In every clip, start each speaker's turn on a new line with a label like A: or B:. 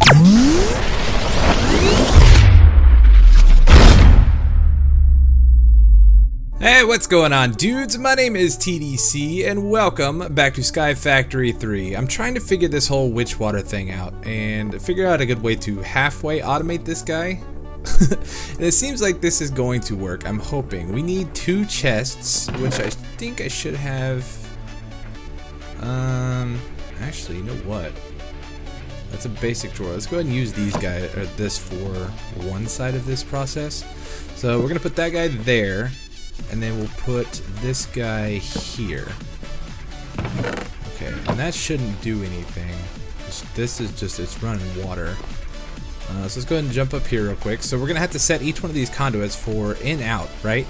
A: Hey, what's going on, dudes? My name is TDC and welcome back to SkyFactory 3. I'm trying to figure this whole witch water thing out and figure out a good way to halfway automate this guy. And it seems like this is going to work. I'm hoping. We need 2 chests, which I think I should have. Actually, you know what? That's a basic drawer. Let's go ahead and use these guys, or this, for one side of this process. So we're gonna put that guy there, and then we'll put this guy here. Okay, and that shouldn't do anything. This is just, it's running water. So let's go ahead and jump up here real quick. So we're gonna have to set each one of these conduits for in-out, right?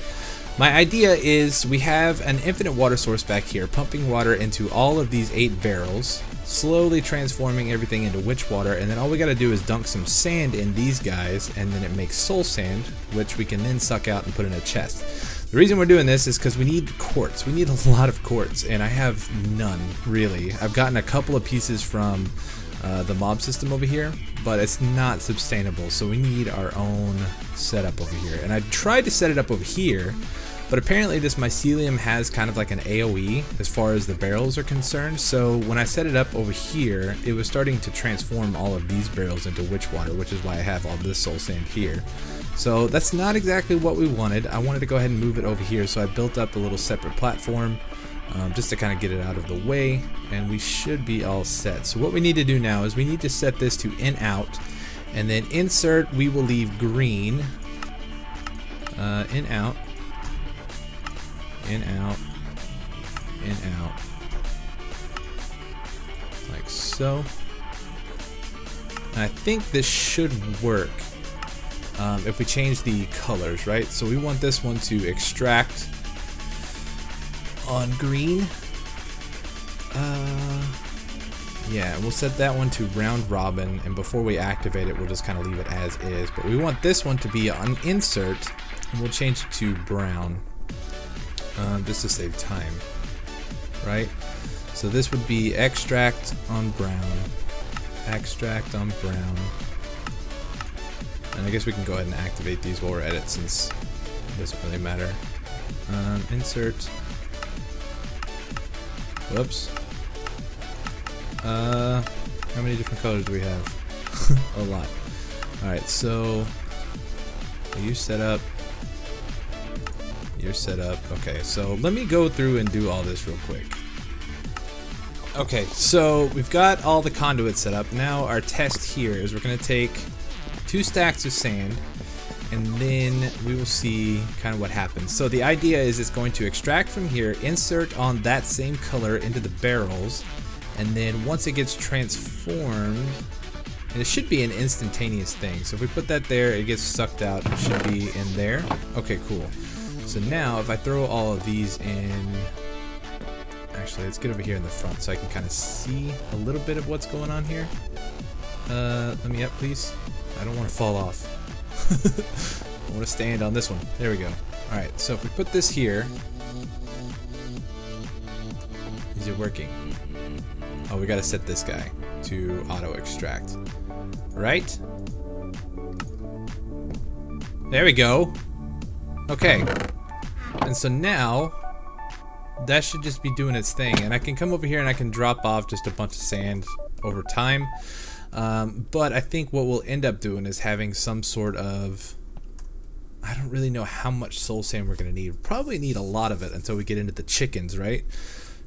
A: My idea is we have an infinite water source back here, pumping water into all of these 8 barrels, slowly transforming everything into witch water, and then all we gotta do is dunk some sand in these guys, and then it makes soul sand, which we can then suck out and put in a chest. The reason we're doing this is because we need quartz. We need a lot of quartz, and I have none, really. I've gotten a couple of pieces from the mob system over here, but it's not sustainable, so we need our own setup over here. And I tried to set it up over here, but apparently this mycelium has kind of like an AoE as far as the barrels are concerned, so when I set it up over here, it was starting to transform all of these barrels into witch water, which is why I have all this soul sand here. So that's not exactly what we wanted. I wanted to go ahead and move it over here, so I built up a little separate platform just to kind of get it out of the way, and we should be all set. So what we need to do now is we need to set this to in-out, and then insert, we will leave green, in-out, in-out, in-out, like so. And I think this should work if we change the colors, right? So we want this one to extract on green. Yeah, we'll set that one to round robin, and before we activate it, we'll just kind of leave it as is. But we want this one to be on insert, and we'll change it to brown. Just to save time, right? So this would be extract on brown, extract on brown, and I guess we can go ahead and activate these while we're at it, since it doesn't really matter. Insert. Whoops. How many different colors do we have? A lot. All right, so you set up. You're set up. Okay, so let me go through and do all this real quick. Okay, so we've got all the conduits set up. Now our test here is we're going to take 2 stacks of sand, and then we will see kind of what happens. So the idea is it's going to extract from here, insert on that same color into the barrels, and then once it gets transformed, and it should be an instantaneous thing. So if we put that there, it gets sucked out. It should be in there. Okay, cool. So now if I throw all of these in, actually let's get over here in the front so I can kind of see a little bit of what's going on here. Let me up, please. I don't want to fall off. I want to stand on this one. There we go. Alright, so if we put this here, is it working? Oh, we gotta set this guy to auto extract. Right? There we go. Okay. And so now that should just be doing its thing, and I can come over here and I can drop off just a bunch of sand over time. But I think what we'll end up doing is having some sort of, I don't really know how much soul sand we're gonna need. Probably need a lot of it until we get into the chickens, right?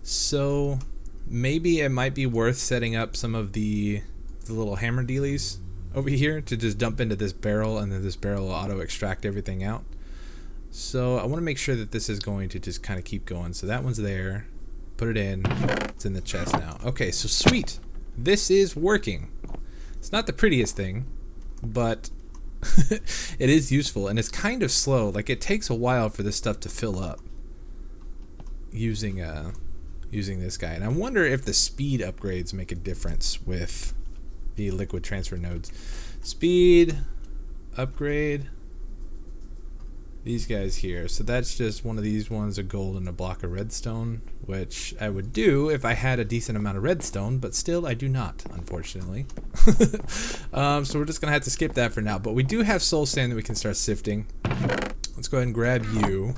A: So maybe it might be worth setting up some of the little hammer dealies over here to just dump into this barrel, and then this barrel will auto extract everything out. So I want to make sure that this is going to just kind of keep going. So that one's there. Put it in. It's in the chest now. Okay, so sweet. This is working. It's not the prettiest thing, but it is useful, and it's kind of slow. Like, it takes a while for this stuff to fill up using this guy. And I wonder if the speed upgrades make a difference with the liquid transfer nodes. Speed upgrade. these guys here. So that's just one of these ones, a gold and a block of redstone, which I would do if I had a decent amount of redstone, but still I do not, unfortunately. So we're just gonna have to skip that for now, but we do have soul sand that we can start sifting. Let's go ahead and grab you.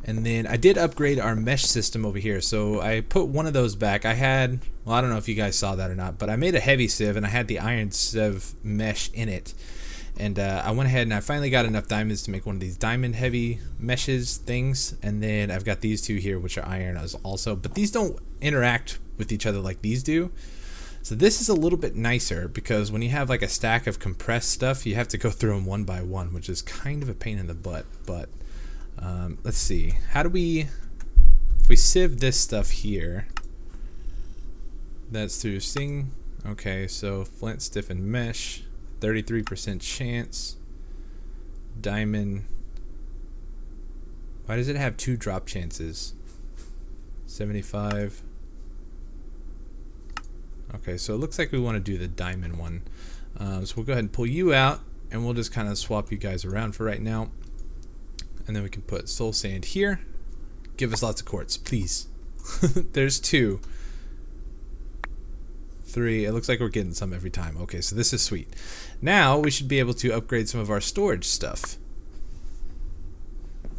A: And then I did upgrade our mesh system over here, so I put one of those back. I had, well, I don't know if you guys saw that or not, but I made a heavy sieve and I had the iron sieve mesh in it. And I went ahead and I finally got enough diamonds to make one of these diamond heavy meshes things. And then I've got these two here, which are iron as also, but these don't interact with each other like these do. So this is a little bit nicer because when you have like a stack of compressed stuff, you have to go through them one by one, which is kind of a pain in the butt. But let's see, how do we, if we sieve this stuff here, that's through sing. Okay, so flint, stiffen mesh, 33% chance, diamond. Why does it have 2 drop chances? 75. Okay, so it looks like we want to do the diamond one. So we'll go ahead and pull you out, and we'll just kind of swap you guys around for right now. And then we can put soul sand here. Give us lots of quartz, please. There's 2. 3. It looks like we're getting some every time. Okay, so this is sweet. Now we should be able to upgrade some of our storage stuff.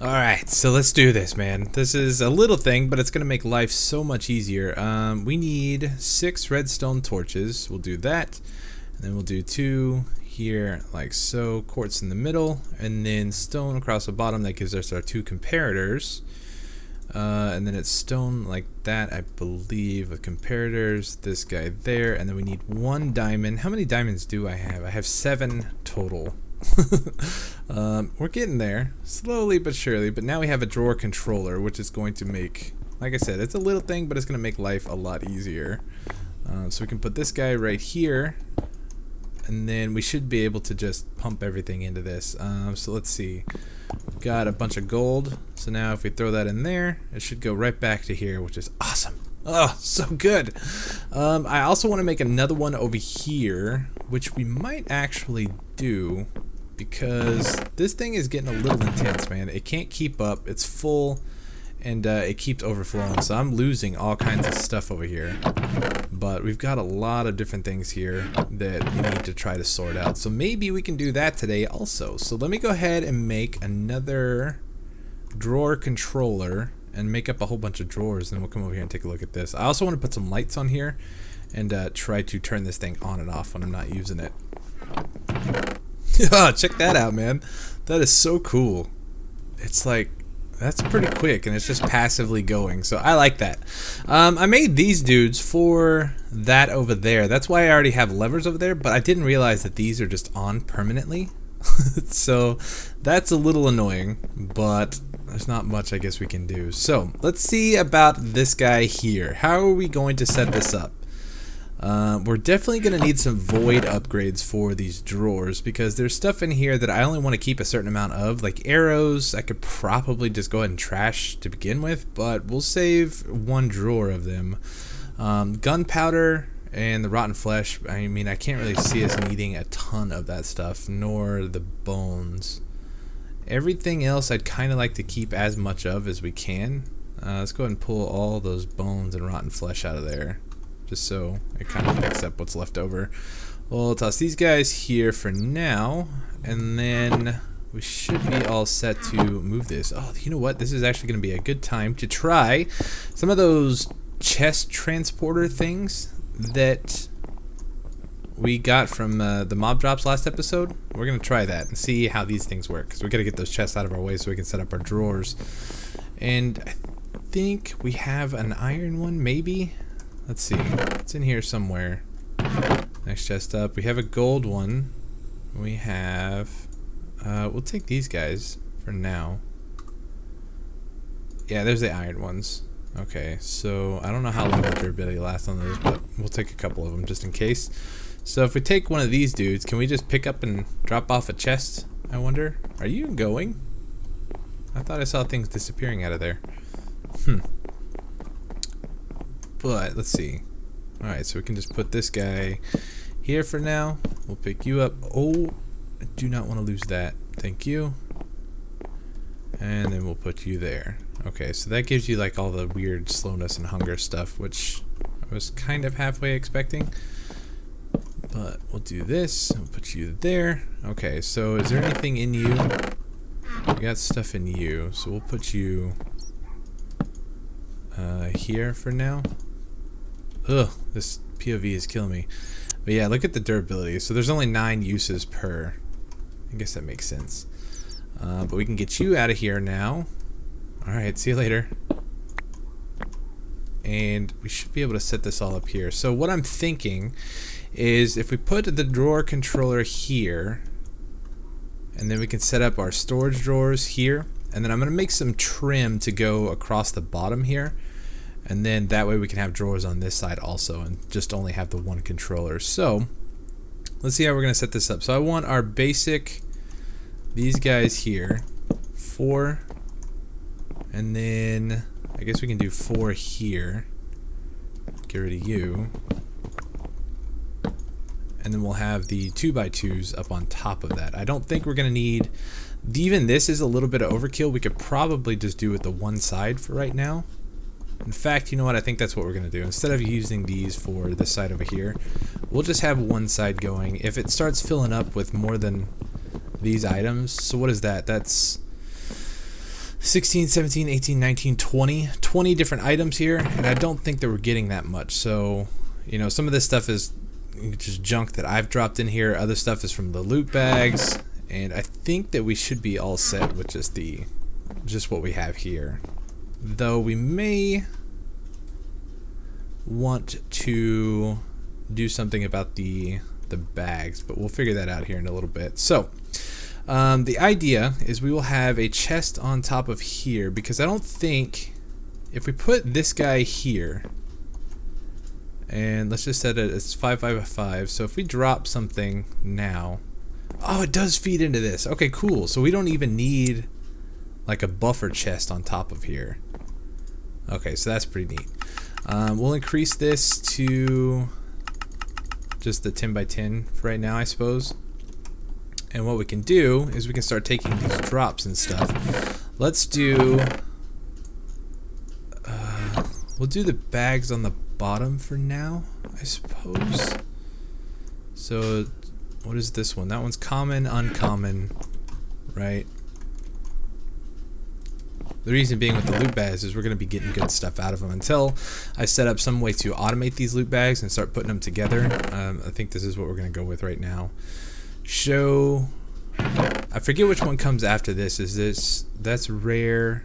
A: Alright, so let's do this, man. This is a little thing, but it's going to make life so much easier. We need 6 redstone torches. We'll do that. And then we'll do 2 here, like so. Quartz in the middle. And then stone across the bottom. That gives us our 2 comparators. And then it's stone like that, I believe, with comparators. This guy there. And then we need 1 diamond. How many diamonds do I have? I have 7 total. We're getting there, slowly but surely. But now we have a drawer controller, which is going to make, like I said, it's a little thing, but it's going to make life a lot easier. So we can put this guy right here, and then we should be able to just pump everything into this. So let's see, we've got a bunch of gold, so now if we throw that in there, it should go right back to here, which is awesome. Oh, so good. I also want to make another one over here, which we might actually do, because this thing is getting a little intense, man. It can't keep up. It's full, and it keeps overflowing, so I'm losing all kinds of stuff over here. But we've got a lot of different things here that we need to try to sort out, so maybe we can do that today also. So let me go ahead and make another drawer controller and make up a whole bunch of drawers, and we'll come over here and take a look at this. I also want to put some lights on here and try to turn this thing on and off when I'm not using it. Check that out, man. That is so cool. It's like, that's pretty quick, and it's just passively going, so I like that. I made these dudes for that over there. That's why I already have levers over there, but I didn't realize that these are just on permanently. So that's a little annoying, but there's not much I guess we can do. So let's see about this guy here. How are we going to set this up? We're definitely going to need some void upgrades for these drawers, because there's stuff in here that I only want to keep a certain amount of, like arrows. I could probably just go ahead and trash to begin with, but we'll save 1 drawer of them. Gunpowder and the rotten flesh, I mean, I can't really see us needing a ton of that stuff, nor the bones. Everything else I'd kind of like to keep as much of as we can. Let's go ahead and pull all those bones and rotten flesh out of there, just so it kind of picks up what's left over. We'll toss these guys here for now, and then we should be all set to move this. Oh, you know what? This is actually going to be a good time to try some of those chest transporter things that we got from the mob drops last episode. We're going to try that and see how these things work, because we got to get those chests out of our way so we can set up our drawers. And I think we have an iron one, maybe. Let's see, it's in here somewhere. Next chest up, we have a gold one. We have, we'll take these guys for now. Yeah, there's the iron ones. Okay, so I don't know how long the durability lasts on those, but we'll take a couple of them just in case. So if we take one of these dudes, can we just pick up and drop off a chest, I wonder? Are you going? I thought I saw things disappearing out of there. But let's see. Alright, so we can just put this guy here for now. We'll pick you up. Oh, I do not want to lose that. Thank you. And then we'll put you there. Okay, so that gives you like all the weird slowness and hunger stuff, which I was kind of halfway expecting. But we'll do this, we'll put you there. Okay, so is there anything in you? We got stuff in you, so we'll put you here for now. Ugh, this POV is killing me. But yeah, look at the durability. So there's only 9 uses per. I guess that makes sense. But we can get you out of here now. Alright, see you later. And we should be able to set this all up here. So what I'm thinking is if we put the drawer controller here, and then we can set up our storage drawers here, and then I'm going to make some trim to go across the bottom here, and then that way we can have drawers on this side also and just only have the one controller. So let's see how we're going to set this up. So I want our basic, these guys here, 4, and then I guess we can do 4 here. Get rid of you. And then we'll have the 2x2s up on top of that. I don't think we're going to need, even this is a little bit of overkill. We could probably just do it the one side for right now. In fact, you know what? I think that's what we're going to do. Instead of using these for this side over here, we'll just have one side going. If it starts filling up with more than these items, so what is that? That's 16, 17, 18, 19, 20 different items here, and I don't think that we're getting that much. So, you know, some of this stuff is just junk that I've dropped in here. Other stuff is from the loot bags, and I think that we should be all set with just what we have here. Though we may want to do something about the bags, but we'll figure that out here in a little bit. So the idea is we will have a chest on top of here, because I don't think if we put this guy here, and let's just set it as 5, 5, 5. So if we drop something now, oh, it does feed into this. Okay, cool. So we don't even need like a buffer chest on top of here. Okay, so that's pretty neat. We'll increase this to just the 10 by 10 for right now, I suppose. And what we can do is we can start taking these drops and stuff. Let's do, we'll do the bags on the bottom for now, I suppose. So what is this one? That one's common, uncommon, right? The reason being with the loot bags is we're going to be getting good stuff out of them until I set up some way to automate these loot bags and start putting them together. I think this is what we're going to go with right now. Show, I forget which one comes after this. Is this, that's rare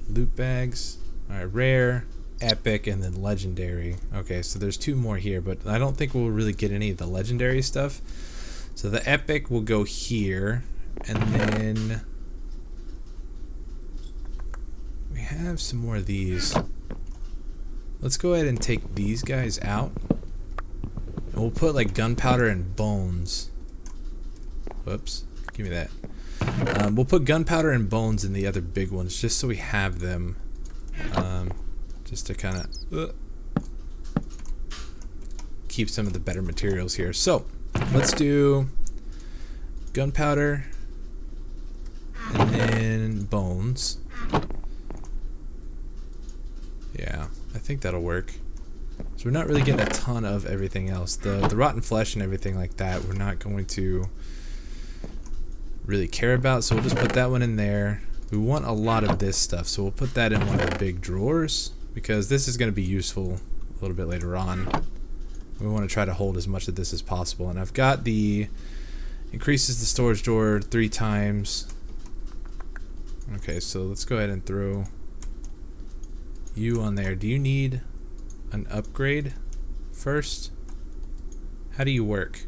A: loot bags. Alright, rare, epic, and then legendary. Okay, so there's 2 more here, but I don't think we'll really get any of the legendary stuff. So the epic will go here, and then we have some more of these. Let's go ahead and take these guys out. And we'll put like gunpowder and bones. Whoops, give me that. We'll put gunpowder and bones in the other big ones just so we have them. Just to kind of keep some of the better materials here. So let's do gunpowder and then bones. Yeah, I think that'll work. So we're not really getting a ton of everything else. The rotten flesh and everything like that we're not going to really care about, so we'll just put that one in there. We want a lot of this stuff, so we'll put that in one of the big drawers, because this is going to be useful a little bit later on. We want to try to hold as much of this as possible. And I've got the increases the storage drawer 3 times. Okay, so let's go ahead and throw you on there. Do you need an upgrade first? How do you work?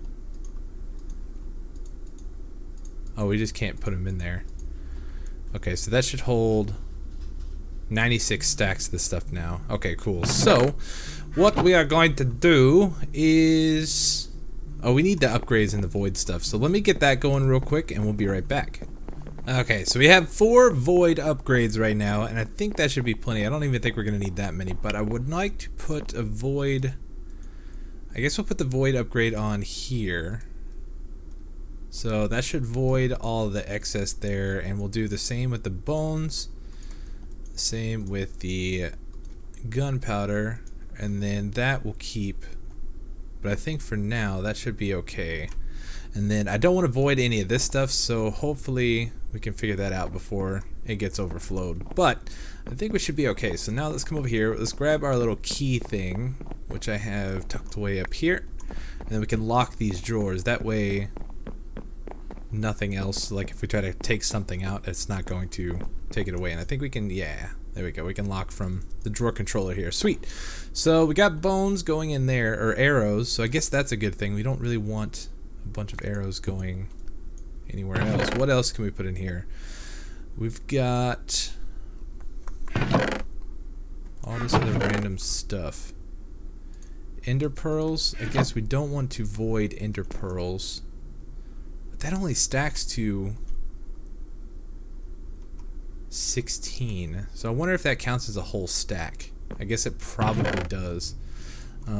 A: Oh, we just can't put them in there. Okay, so that should hold 96 stacks of this stuff now. Okay, cool. So what we are going to do is, oh, we need the upgrades and the void stuff. So let me get that going real quick and we'll be right back. Okay, so we have 4 void upgrades right now, and I think that should be plenty. I don't even think we're going to need that many, but I would like to put a void, I guess we'll put the void upgrade on here. So that should void all the excess there, and we'll do the same with the bones, same with the gunpowder, and then that will keep. But I think for now that should be okay. And then I don't want to void any of this stuff, so hopefully we can figure that out before it gets overflowed. But I think we should be okay. So now let's come over here. Let's grab our little key thing, which I have tucked away up here. And then we can lock these drawers. That way nothing else, like if we try to take something out, it's not going to take it away. And I think we can, yeah, there we go. We can lock from the drawer controller here. Sweet. So we got bones going in there, or arrows. So I guess that's a good thing. We don't really want a bunch of arrows going anywhere else. What else can we put in here? We've got all this other random stuff. Ender pearls. I guess we don't want to void ender pearls. But that only stacks to 16. So I wonder if that counts as a whole stack. I guess it probably does.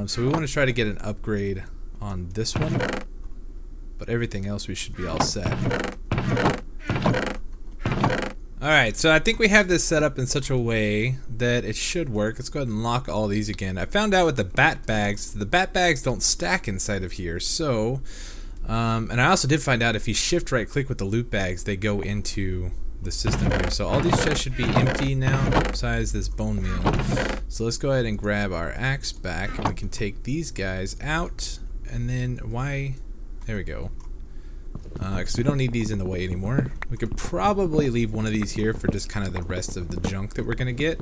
A: So we want to try to get an upgrade on this one. But everything else we should be all set. Alright, so I think we have this set up in such a way that it should work. Let's go ahead and lock all these again. I found out with the bat bags don't stack inside of here. So, and I also did find out if you shift right click with the loot bags, they go into the system here. So all these chests should be empty now, besides this bone meal. So let's go ahead and grab our axe back, and we can take these guys out. And then why... There we go. Because we don't need these in the way anymore. We could probably leave one of these here for just kind of the rest of the junk that we're going to get.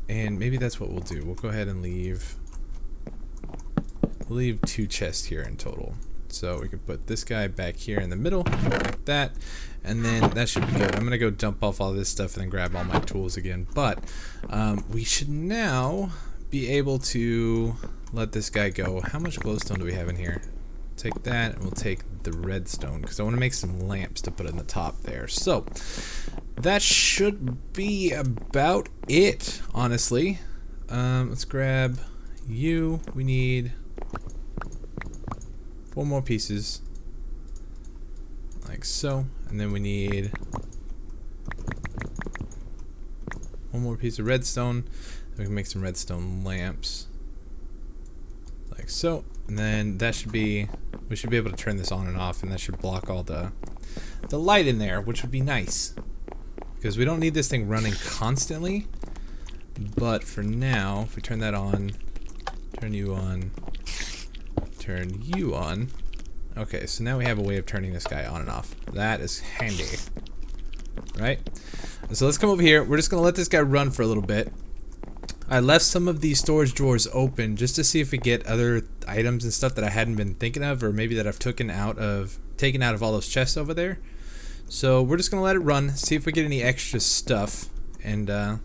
A: And maybe that's what we'll do. We'll go ahead and leave 2 chests here in total. So we can put this guy back here in the middle, like that. And then that should be good. I'm going to go dump off all this stuff and then grab all my tools again. But we should now be able to let this guy go. How much glowstone do we have in here? Take that, and we'll take the redstone because I want to make some lamps to put in the top there. So that should be about it, honestly. Let's grab you. We need 4 more pieces, like so, and then we need 1 more piece of redstone. We can make some redstone lamps, like so. And then that should be, we should be able to turn this on and off, and that should block all the light in there, which would be nice. Because we don't need this thing running constantly. But for now, if we turn that on, turn you on, turn you on. Okay, so now we have a way of turning this guy on and off. That is handy. Right? So let's come over here. We're just going to let this guy run for a little bit. I left some of these storage drawers open just to see if we get other items and stuff that I hadn't been thinking of, or maybe that I've taken out of all those chests over there. So we're just gonna let it run, see if we get any extra stuff, and then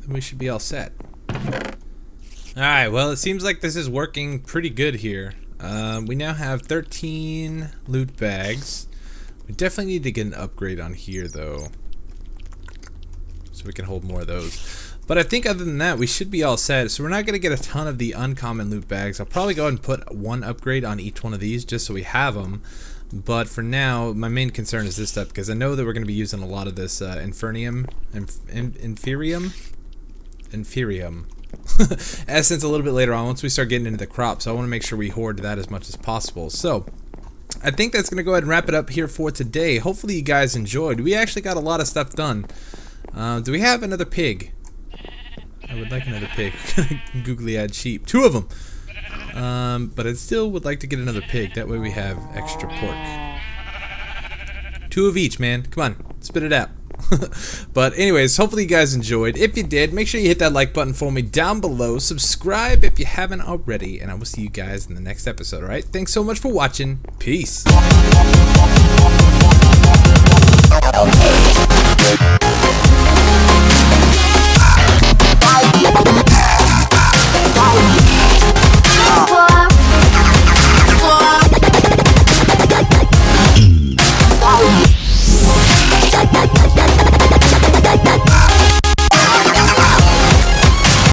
A: we should be all set. Alright, well, it seems like this is working pretty good here. We now have 13 loot bags. We definitely need to get an upgrade on here though, so we can hold more of those. But I think other than that, we should be all set. So we're not going to get a ton of the uncommon loot bags. I'll probably go ahead and put 1 upgrade on each one of these just so we have them. But for now, my main concern is this stuff, because I know that we're going to be using a lot of this Inferium essence a little bit later on once we start getting into the crop. So I want to make sure we hoard that as much as possible. So I think that's going to go ahead and wrap it up here for today. Hopefully you guys enjoyed. We actually got a lot of stuff done. Do we have another pig? I would like another pig. Googly-eyed sheep. 2 of them. But I still would like to get another pig. That way we have extra pork. 2 of each, man. Come on. Spit it out. But anyways, hopefully you guys enjoyed. If you did, make sure you hit that like button for me down below. Subscribe if you haven't already. And I will see you guys in the next episode, alright? Thanks so much for watching. Peace.